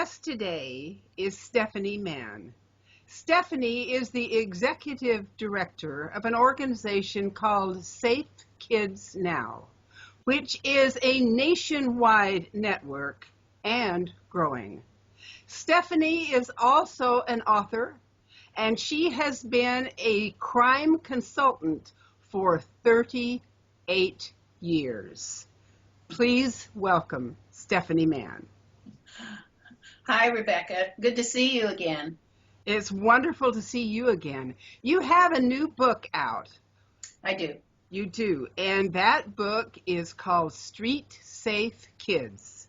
guest today is Stephanie Mann. Stephanie is the executive director of an organization called Safe Kids Now, which is a nationwide network and growing. Stephanie is also an author, and she has been a crime consultant for 38 years. Please welcome Stephanie Mann. Hi, Rebecca. Good to see you again. It's wonderful to see you again. You have a new book out. I do. You do. And that book is called Street Safe Kids.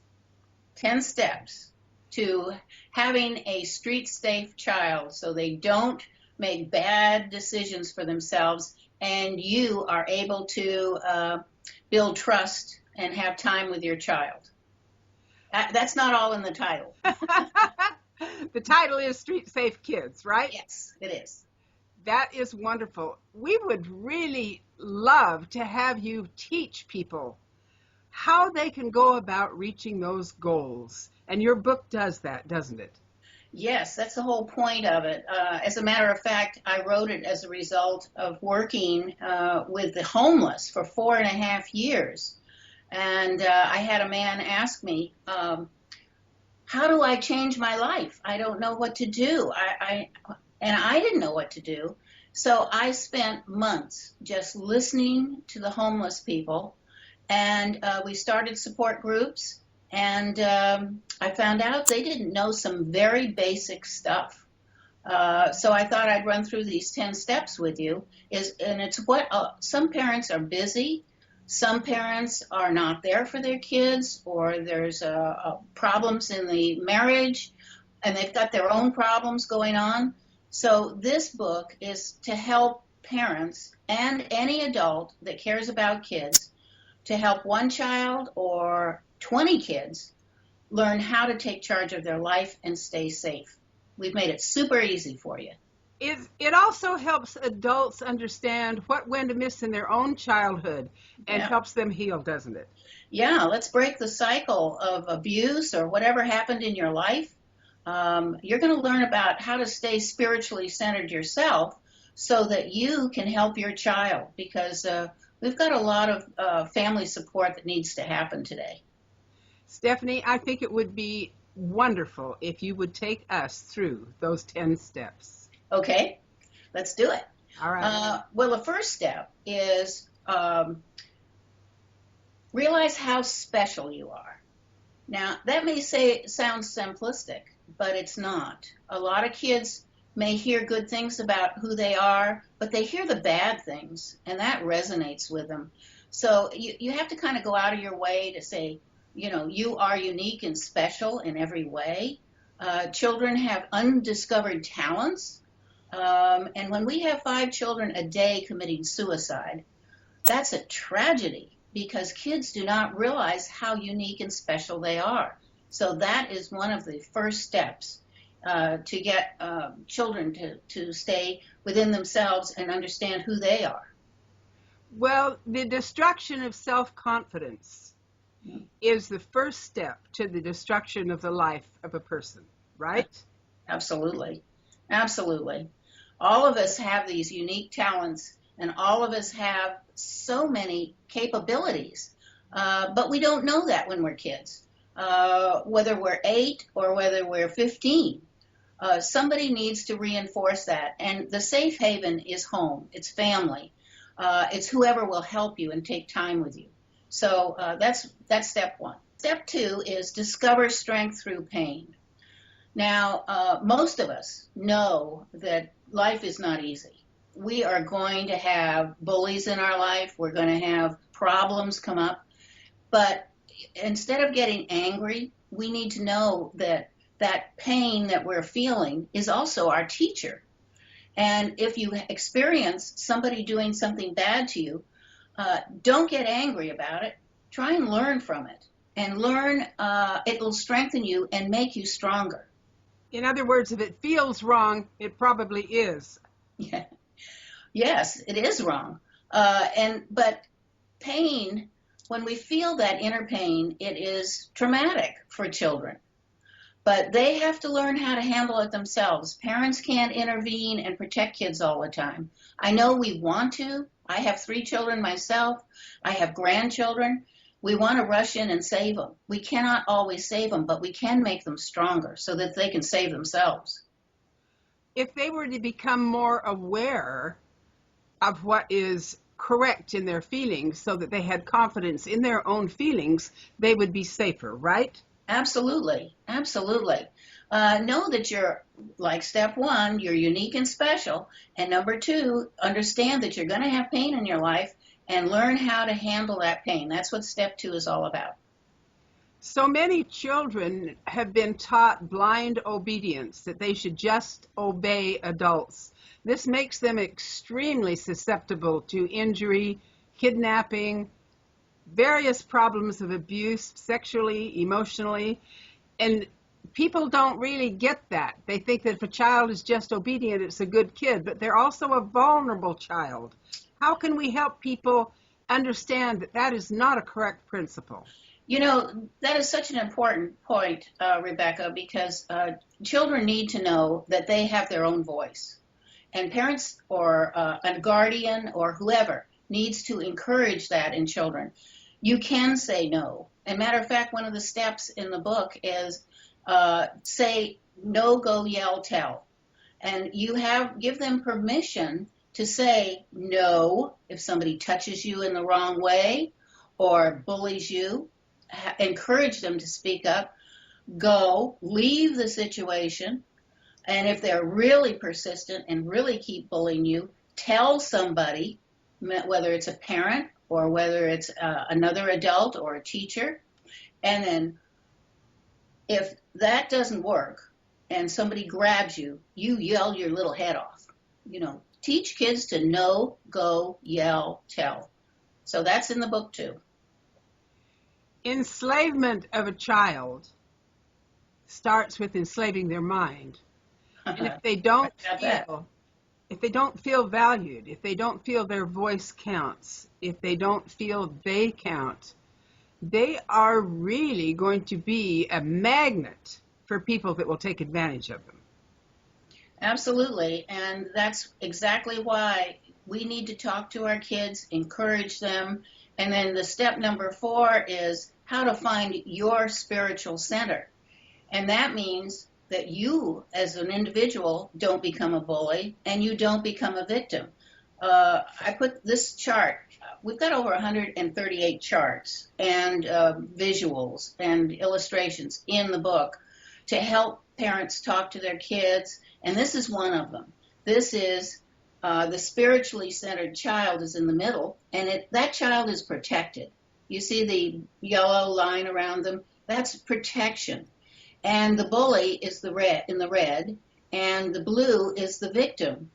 10 steps to having a street safe child so they don't make bad decisions for themselves and you are able to build trust and have time with your child. That's not all in the title. The title is Street Safe Kids, right? Yes, it is. That is wonderful. We would really love to have you teach people how they can go about reaching those goals. And your book does that, doesn't it? Yes, that's the whole point of it. As a matter of fact, I wrote it as a result of working with the homeless for 4.5 years. And I had a man ask me, how do I change my life? I don't know what to do. And I didn't know what to do. So I spent months just listening to the homeless people. And we started support groups. And I found out they didn't know some very basic stuff. So I thought I'd run through these 10 steps with you. And it's what some parents are busy. Some parents are not there for their kids, or there's problems in the marriage, and they've got their own problems going on. So this book is to help parents and any adult that cares about kids to help one child or 20 kids learn how to take charge of their life and stay safe. We've made it super easy for you. It also helps adults understand what went amiss in their own childhood and helps them heal, doesn't it? Yeah, let's break the cycle of abuse or whatever happened in your life. You're going to learn about how to stay spiritually centered yourself so that you can help your child, because we've got a lot of family support that needs to happen today. Stephanie, I think it would be wonderful if you would take us through those 10 steps. Okay, let's do it. All right. Well, the first step is realize how special you are. Now, that may sound simplistic, but it's not. A lot of kids may hear good things about who they are, but they hear the bad things, and that resonates with them. So you have to kind of go out of your way to say, you know, you are unique and special in every way. Children have undiscovered talents. And when we have 5 children a day committing suicide, that's a tragedy because kids do not realize how unique and special they are. So that is one of the first steps to get children to stay within themselves and understand who they are. Well, the destruction of self-confidence is the first step to the destruction of the life of a person, right? Absolutely. Absolutely. All of us have these unique talents, and all of us have so many capabilities, but we don't know that when we're kids. Whether we're 8 or whether we're 15, somebody needs to reinforce that. And the safe haven is home. It's family. It's whoever will help you and take time with you. So that's step 1. Step 2 is discover strength through pain. Now, most of us know that life is not easy. We are going to have bullies in our life. We're going to have problems come up. But instead of getting angry, we need to know that that pain that we're feeling is also our teacher. And if you experience somebody doing something bad to you, don't get angry about it. Try and learn from it. And learn, it will strengthen you and make you stronger. In other words, if it feels wrong, it probably is. Yeah. Yes, it is wrong. But pain, when we feel that inner pain, it is traumatic for children. But they have to learn how to handle it themselves. Parents can't intervene and protect kids all the time. I know we want to. I have 3 children myself. I have grandchildren. We want to rush in and save them. We cannot always save them, but we can make them stronger so that they can save themselves. If they were to become more aware of what is correct in their feelings so that they had confidence in their own feelings, they would be safer, right? Absolutely, absolutely. Know that you're, like step 1, you're unique and special. And number 2, understand that you're going to have pain in your life and learn how to handle that pain. That's what step 2 is all about. So many children have been taught blind obedience, that they should just obey adults. This makes them extremely susceptible to injury, kidnapping, various problems of abuse, sexually, emotionally, and people don't really get that. They think that if a child is just obedient, it's a good kid, but they're also a vulnerable child. How can we help people understand that that is not a correct principle? You know, that is such an important point, Rebecca, because children need to know that they have their own voice. And parents or a guardian or whoever needs to encourage that in children. You can say no. As a matter of fact, one of the steps in the book is say no, go, yell, tell. And give them permission to say no if somebody touches you in the wrong way or bullies you. Encourage them to speak up. Go, leave the situation. And if they're really persistent and really keep bullying you, tell somebody, whether it's a parent or whether it's another adult or a teacher. And then if that doesn't work and somebody grabs you, you yell your little head off. You know, teach kids to know, go, yell, tell. So that's in the book too. Enslavement of a child starts with enslaving their mind. And if they don't feel valued, if they don't feel their voice counts, if they don't feel they count, they are really going to be a magnet for people that will take advantage of them. Absolutely. And that's exactly why we need to talk to our kids, encourage them. And then the step number 4 is how to find your spiritual center. And that means that you, as an individual, don't become a bully and you don't become a victim. I put this chart. We've got over 138 charts and visuals and illustrations in the book to help parents talk to their kids. And this is one of them. This is the spiritually centered child is in the middle, and that child is protected. You see the yellow line around them? That's protection. And the bully is in the red, and the blue is the victim.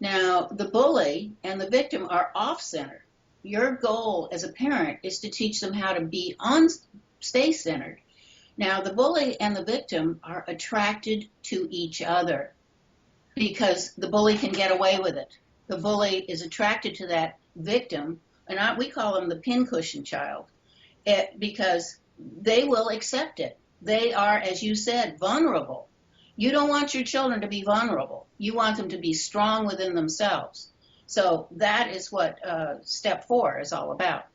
Now, the bully and the victim are off-center. Your goal as a parent is to teach them how to stay centered. Now, the bully and the victim are attracted to each other because the bully can get away with it. The bully is attracted to that victim, and we call them the pincushion child, because they will accept it. They are, as you said, vulnerable. You don't want your children to be vulnerable. You want them to be strong within themselves. So that is what step 4 is all about.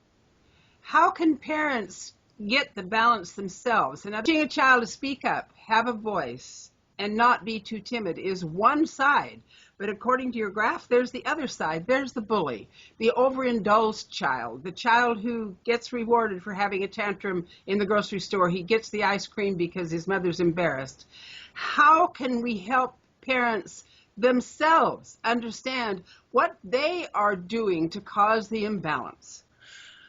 How can parents get the balance themselves? And teaching a child to speak up, have a voice, and not be too timid is one side. But according to your graph, there's the other side. There's the bully, the overindulged child, the child who gets rewarded for having a tantrum in the grocery store. He gets the ice cream because his mother's embarrassed. How can we help parents themselves understand what they are doing to cause the imbalance?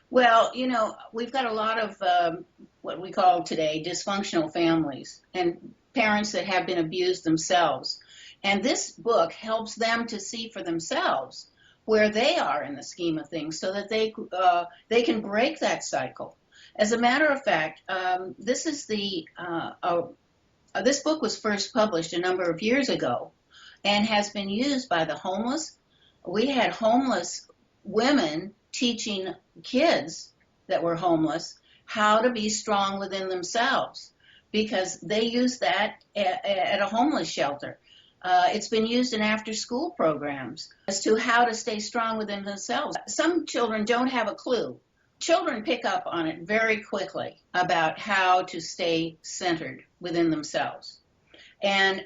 Well, you know, we've got a lot of what we call today dysfunctional families and parents that have been abused themselves. And this book helps them to see for themselves where they are in the scheme of things so that they can break that cycle. As a matter of fact, this book was first published a number of years ago and has been used by the homeless. We had homeless women teaching kids that were homeless how to be strong within themselves. because they use that at a homeless shelter. It's been used in after-school programs as to how to stay strong within themselves. Some children don't have a clue. Children pick up on it very quickly about how to stay centered within themselves. And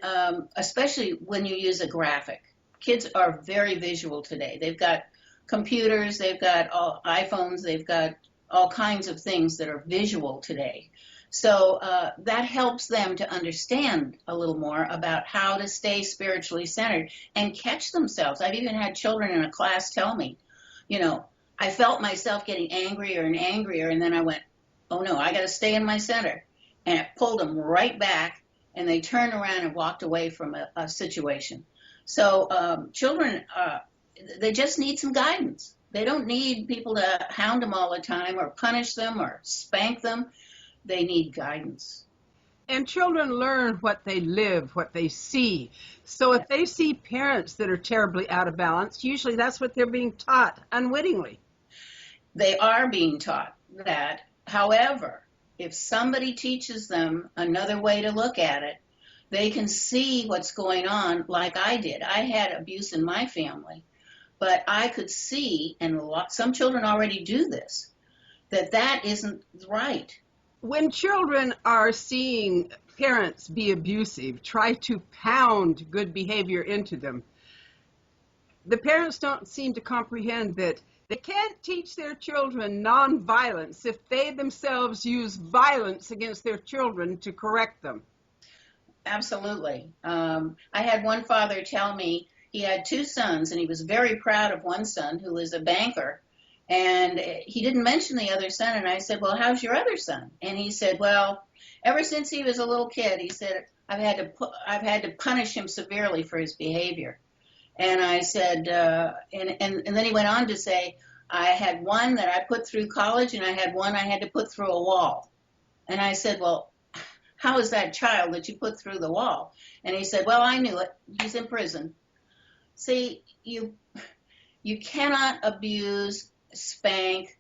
especially when you use a graphic. Kids are very visual today. They've got computers, they've got iPhones, they've got all kinds of things that are visual today. So that helps them to understand a little more about how to stay spiritually centered and catch themselves. I've even had children in a class tell me, you know, I felt myself getting angrier and angrier, and then I went, oh no, I got to stay in my center. And it pulled them right back, and they turned around and walked away from a situation. So children, they just need some guidance. They don't need people to hound them all the time or punish them or spank them. They need guidance. And children learn what they live, what they see. So if they see parents that are terribly out of balance, usually that's what they're being taught unwittingly. They are being taught that. However, if somebody teaches them another way to look at it, they can see what's going on like I did. I had abuse in my family, but I could see, and some children already do this, that isn't right. When children are seeing parents be abusive, try to pound good behavior into them, the parents don't seem to comprehend that they can't teach their children nonviolence if they themselves use violence against their children to correct them. Absolutely. I had one father tell me he had two sons, and he was very proud of one son who was a banker. And he didn't mention the other son, and I said, well, how's your other son? And he said, well, ever since he was a little kid, he said, I've had to punish him severely for his behavior. And I said, and then he went on to say, I had one that I put through college, and I had one I had to put through a wall. And I said, well, how is that child that you put through the wall? And he said, well, I knew it. He's in prison. See, you cannot abuse, spank,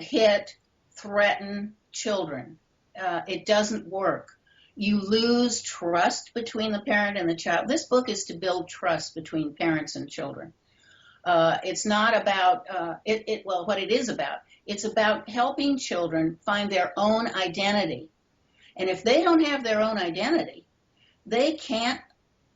hit, threaten children. It doesn't work. You lose trust between the parent and the child. This book is to build trust between parents and children. It's not about, what it is about. It's about helping children find their own identity. And if they don't have their own identity, they can't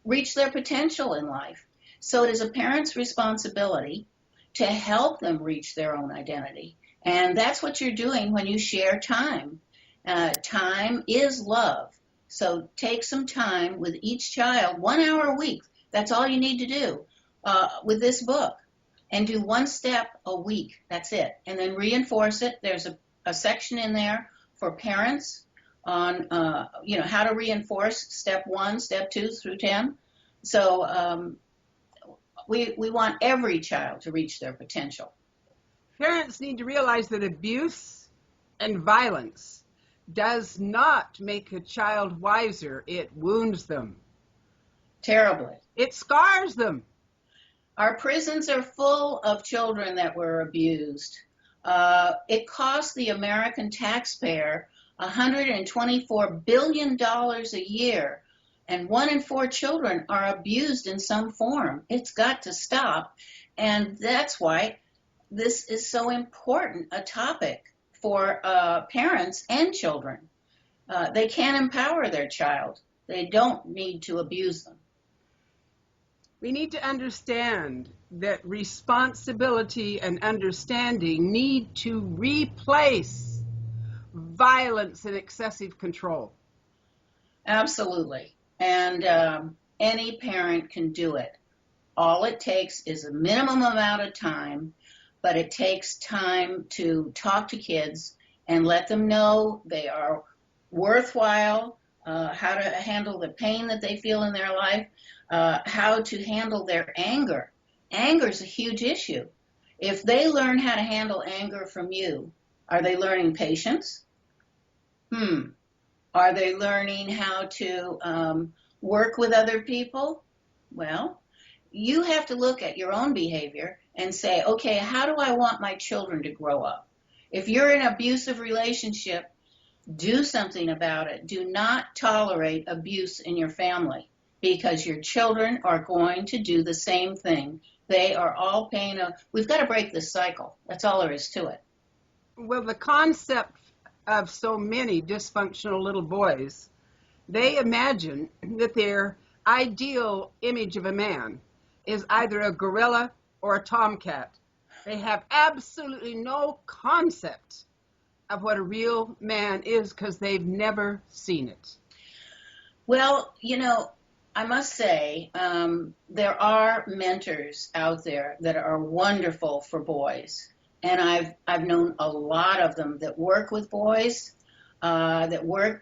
reach their potential in life. So it is a parent's responsibility to help them reach their own identity. And that's what you're doing when you share time. Time is love. So take some time with each child, 1 hour a week. That's all you need to do with this book. And do one step a week. That's it. And then reinforce it. There's a section in there for parents on how to reinforce step 1, step 2 through 10. So we want every child to reach their potential. Parents need to realize that abuse and violence does not make a child wiser. It wounds them. Terribly. It scars them. Our prisons are full of children that were abused. It costs the American taxpayer $124 billion a year, and 1 in 4 children are abused in some form. It's got to stop, and that's why this is so important a topic for parents and children. They can empower their child. They don't need to abuse them. We need to understand that responsibility and understanding need to replace violence and excessive control. Absolutely. And any parent can do it. All it takes is a minimum amount of time, but it takes time to talk to kids and let them know they are worthwhile, how to handle the pain that they feel in their life, how to handle their anger. Anger is a huge issue. If they learn how to handle anger from you, are they learning patience? Are they learning how to work with other people? Well, you have to look at your own behavior and say, okay, how do I want my children to grow up? If you're in an abusive relationship, Do something about it. Do not tolerate abuse in your family, because your children are going to do the same thing. They are all we've got to break this cycle. That's all there is to it. Well, the concept of so many dysfunctional little boys, they imagine that their ideal image of a man is either a gorilla or a tomcat. They have absolutely no concept of what a real man is because they've never seen it. Well, I must say, there are mentors out there that are wonderful for boys. And I've known a lot of them that work with boys, A.J.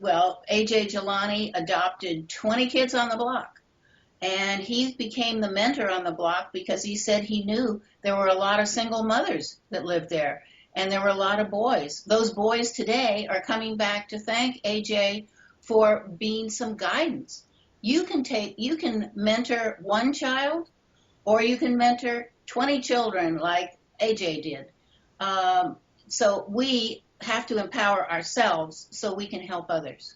Jelani adopted 20 kids on the block. And he became the mentor on the block because he said he knew there were a lot of single mothers that lived there. And there were a lot of boys. Those boys today are coming back to thank A.J. for being some guidance. You can mentor one child, or you can mentor 20 children like A.J. did. So we have to empower ourselves so we can help others.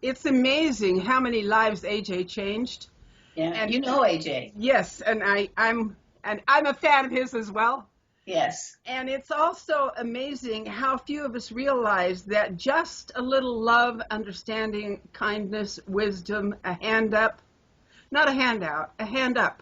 It's amazing how many lives A.J. changed. Yeah, and you know A.J. Yes, and I'm a fan of his as well. Yes. And it's also amazing how few of us realize that just a little love, understanding, kindness, wisdom, a hand up, not a handout, a hand up.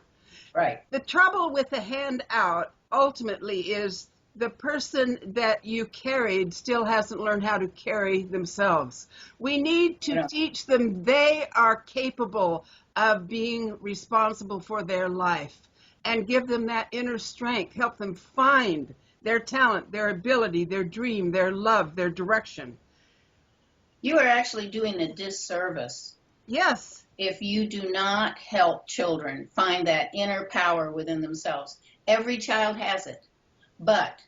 Right. The trouble with a hand out ultimately is the person that you carried still hasn't learned how to carry themselves. We need to teach them they are capable of being responsible for their life, and give them that inner strength, help them find their talent, their ability, their dream, their love, their direction. You are actually doing a disservice. Yes. If you do not help children find that inner power within themselves. Every child has it, but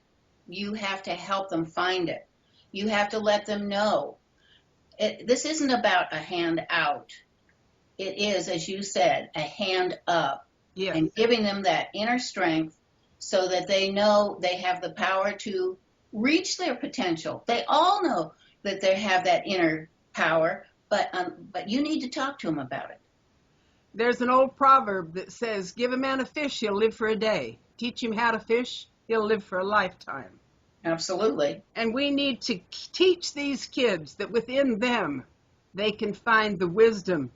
you have to help them find it. You have to let them know. This isn't about a hand out. It is, as you said, a hand up. Yes. And giving them that inner strength so that they know they have the power to reach their potential. They all know that they have that inner power, but you need to talk to them about it. There's an old proverb that says, give a man a fish, he'll live for a day. Teach him how to fish, he'll live for a lifetime. Absolutely. And we need to teach these kids that within them, they can find the wisdom.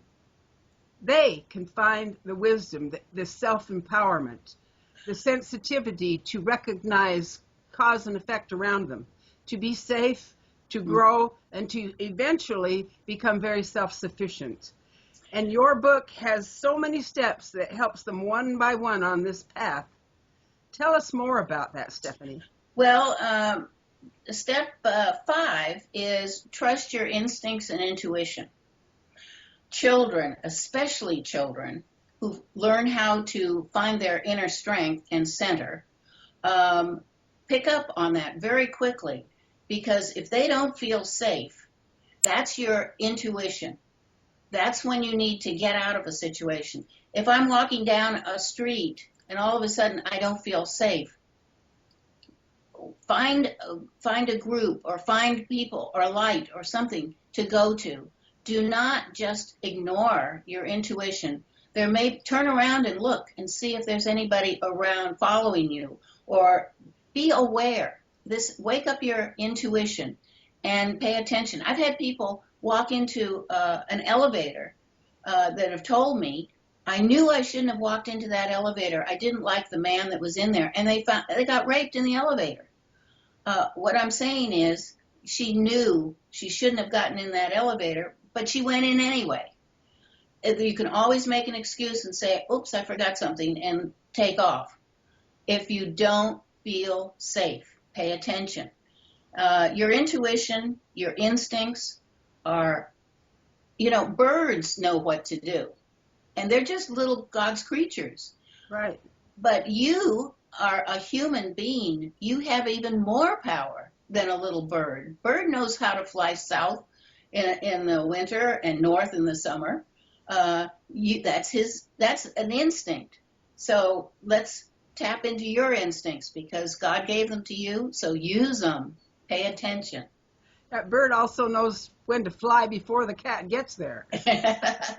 They can find the wisdom, the self-empowerment, the sensitivity to recognize cause and effect around them, to be safe, to grow, and to eventually become very self-sufficient. And your book has so many steps that helps them one by one on this path. Tell us more about that, Stephanie. Well, step 5 is trust your instincts and intuition. Children, especially children, who learn how to find their inner strength and center, pick up on that very quickly, because if they don't feel safe, that's your intuition. That's when you need to get out of a situation. If I'm walking down a street and all of a sudden I don't feel safe, find a group or find people or light or something to go to. Do not just ignore your intuition. Turn around and look and see if there's anybody around following you, or be aware. Wake up your intuition and pay attention. I've had people walk into an elevator that have told me, I knew I shouldn't have walked into that elevator. I didn't like the man that was in there, and they got raped in the elevator. What I'm saying is, she knew she shouldn't have gotten in that elevator, but she went in anyway. You can always make an excuse and say, oops, I forgot something, and take off. If you don't feel safe, pay attention. Your intuition, your instincts are, birds know what to do. And they're just little God's creatures. Right. But you are a human being. You have even more power than a little bird. Bird knows how to fly south in the winter and north in the summer. That's an instinct. So let's tap into your instincts, because God gave them to you. So use them. Pay attention. That bird also knows when to fly before the cat gets there.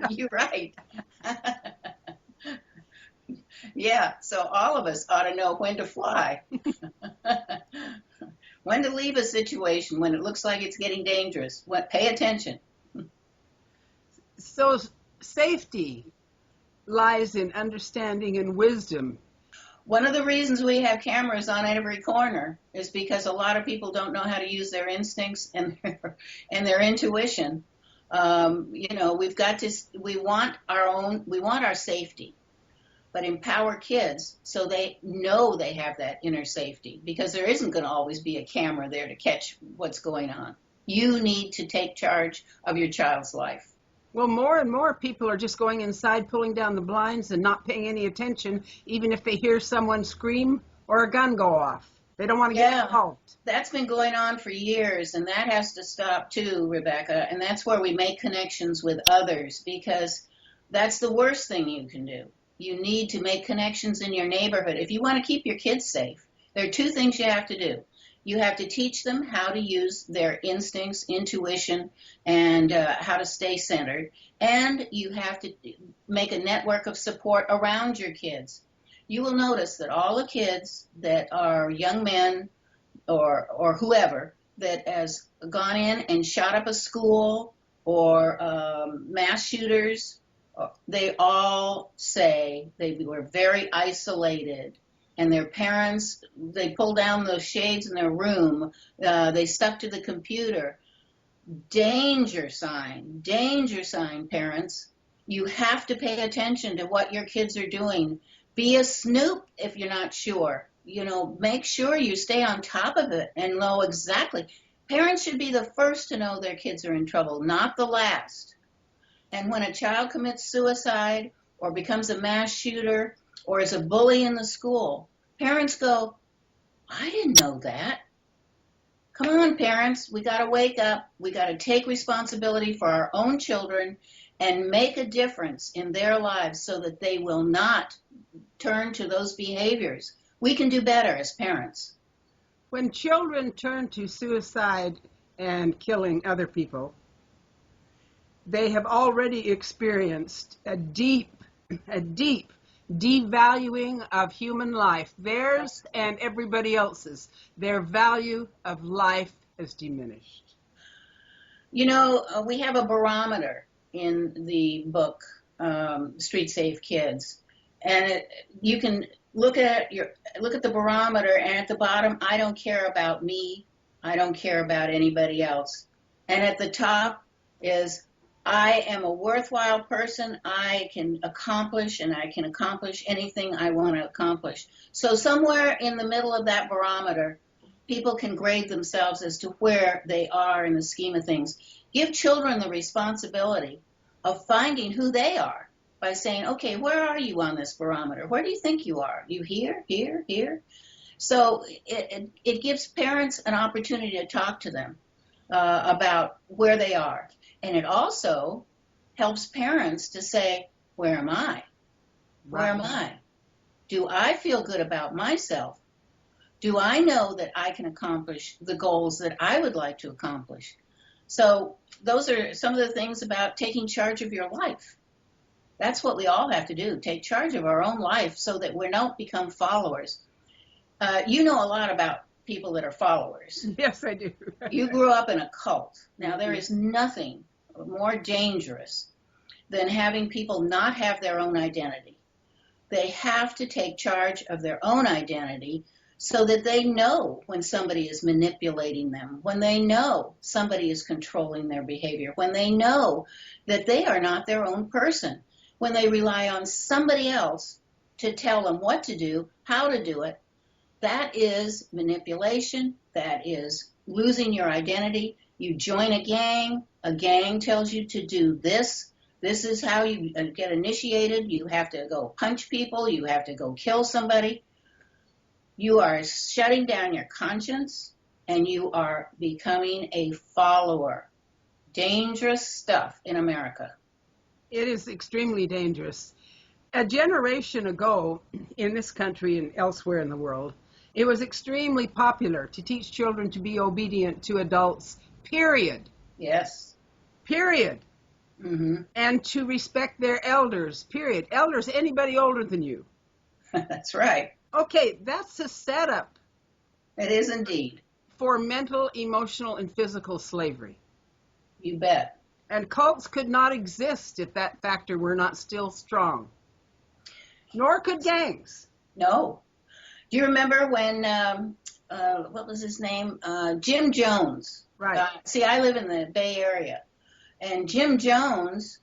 You're right. Yeah, so all of us ought to know when to fly, when to leave a situation when it looks like it's getting dangerous. Pay attention. So safety lies in understanding and wisdom. One of the reasons we have cameras on every corner is because a lot of people don't know how to use their instincts and their intuition. We want our safety, but empower kids so they know they have that inner safety, because there isn't going to always be a camera there to catch what's going on. You need to take charge of your child's life. Well, more and more people are just going inside, pulling down the blinds and not paying any attention, even if they hear someone scream or a gun go off. They don't want to get involved. That's been going on for years, and that has to stop too, Rebecca. And that's where we make connections with others, because that's the worst thing you can do. You need to make connections in your neighborhood. If you want to keep your kids safe, there are two things you have to do. You have to teach them how to use their instincts, intuition, and how to stay centered. And you have to make a network of support around your kids. You will notice that all the kids that are young men or whoever that has gone in and shot up a school or mass shooters, they all say they were very isolated. And their parents, they pulled down the shades in their room. They stuck to the computer. Danger sign, parents. You have to pay attention to what your kids are doing. Be a snoop if you're not sure. Make sure you stay on top of it and know exactly. Parents should be the first to know their kids are in trouble, not the last. And when a child commits suicide or becomes a mass shooter or is a bully in the school, parents go, I didn't know that. Come on, parents, we got to wake up. We got to take responsibility for our own children and make a difference in their lives so that they will not turn to those behaviors. We can do better as parents. When children turn to suicide and killing other people, they have already experienced a deep devaluing of human life, theirs and everybody else's. Their value of life has diminished. We have a barometer in the book, Street Safe Kids, and you can look at the barometer, and at the bottom, I don't care about me, I don't care about anybody else, and at the top is I am a worthwhile person. I can accomplish anything I want to accomplish. So somewhere in the middle of that barometer, people can grade themselves as to where they are in the scheme of things. Give children the responsibility of finding who they are by saying, okay, where are you on this barometer? Where do you think you are? You here, here, here? So it gives parents an opportunity to talk to them about where they are. And it also helps parents to say, where am I? Where am I? Do I feel good about myself? Do I know that I can accomplish the goals that I would like to accomplish? So those are some of the things about taking charge of your life. That's what we all have to do, take charge of our own life so that we don't become followers. You know a lot about people that are followers. Yes, I do. You grew up in a cult. Now, there is nothing more dangerous than having people not have their own identity. They have to take charge of their own identity so that they know when somebody is manipulating them, when they know somebody is controlling their behavior, when they know that they are not their own person, when they rely on somebody else to tell them what to do, how to do it. That is manipulation. That is losing your identity. You join a gang tells you to do this. This is how you get initiated. You have to go punch people. You have to go kill somebody. You are shutting down your conscience, and you are becoming a follower. Dangerous stuff in America. It is extremely dangerous. A generation ago, in this country and elsewhere in the world, it was extremely popular to teach children to be obedient to adults, period. Yes. Period. Mm-hmm. And to respect their elders, period. Elders, anybody older than you. That's right. Okay, that's a setup It is indeed. for mental, emotional, and physical slavery. You bet. And cults could not exist if that factor were not still strong. Nor could gangs. No. Do you remember when, what was his name? Jim Jones. Right. See, I live in the Bay Area. And Jim Jones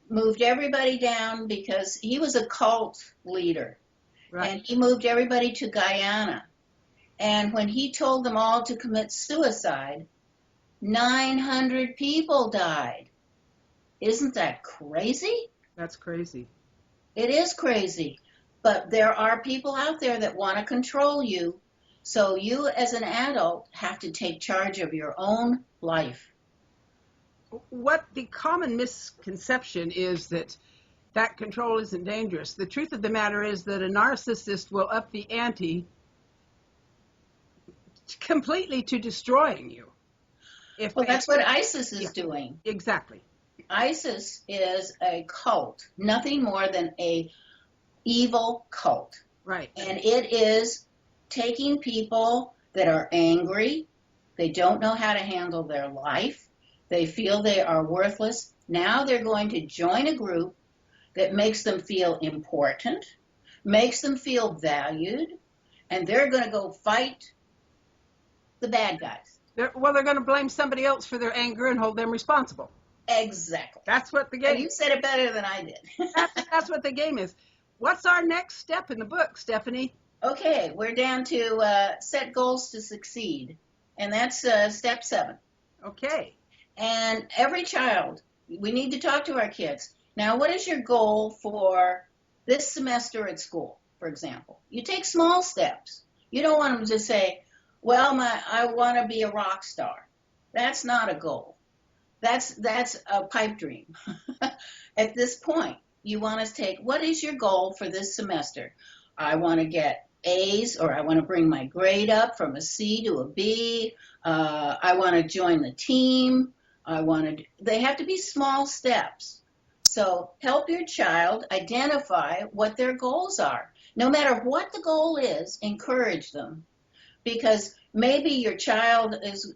moved everybody down because he was a cult leader. Right. And he moved everybody to Guyana. And when he told them all to commit suicide, 900 people died. Isn't that crazy? That's crazy. It is crazy. But there are people out there that want to control you. So you as an adult have to take charge of your own life. What the common misconception is that control isn't dangerous. The truth of the matter is that a narcissist will up the ante completely to destroying you. Well, that's what ISIS is doing. Exactly. ISIS is a cult, nothing more than a evil cult. Right. And it is taking people that are angry, they don't know how to handle their life, they feel they are worthless. Now they're going to join a group that makes them feel important, makes them feel valued, and they're going to go fight the bad guys. They're going to blame somebody else for their anger and hold them responsible. Exactly. That's what the game And you said it better than I did. that's what the game is. What's our next step in the book, Stephanie? Okay, we're down to set goals to succeed, and that's step 7. Okay. And every child, we need to talk to our kids. Now, what is your goal for this semester at school, for example? You take small steps. You don't want them to say, well, I want to be a rock star. That's not a goal. That's a pipe dream. At this point, you want to take, what is your goal for this semester? I want to get A's, or I want to bring my grade up from a C to a B. I want to join the team. They have to be small steps. So help your child identify what their goals are. No matter what the goal is, encourage them. Because maybe your child is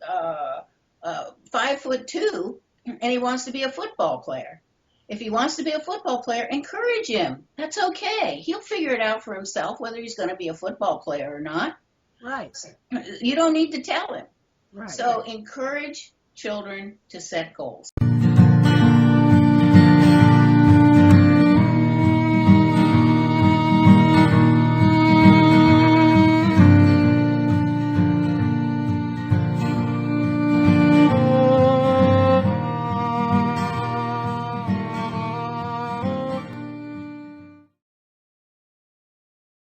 5'2" and he wants to be a football player. If he wants to be a football player, encourage him. That's okay. He'll figure it out for himself whether he's going to be a football player or not. Right. You don't need to tell him. Right. So encourage children to set goals.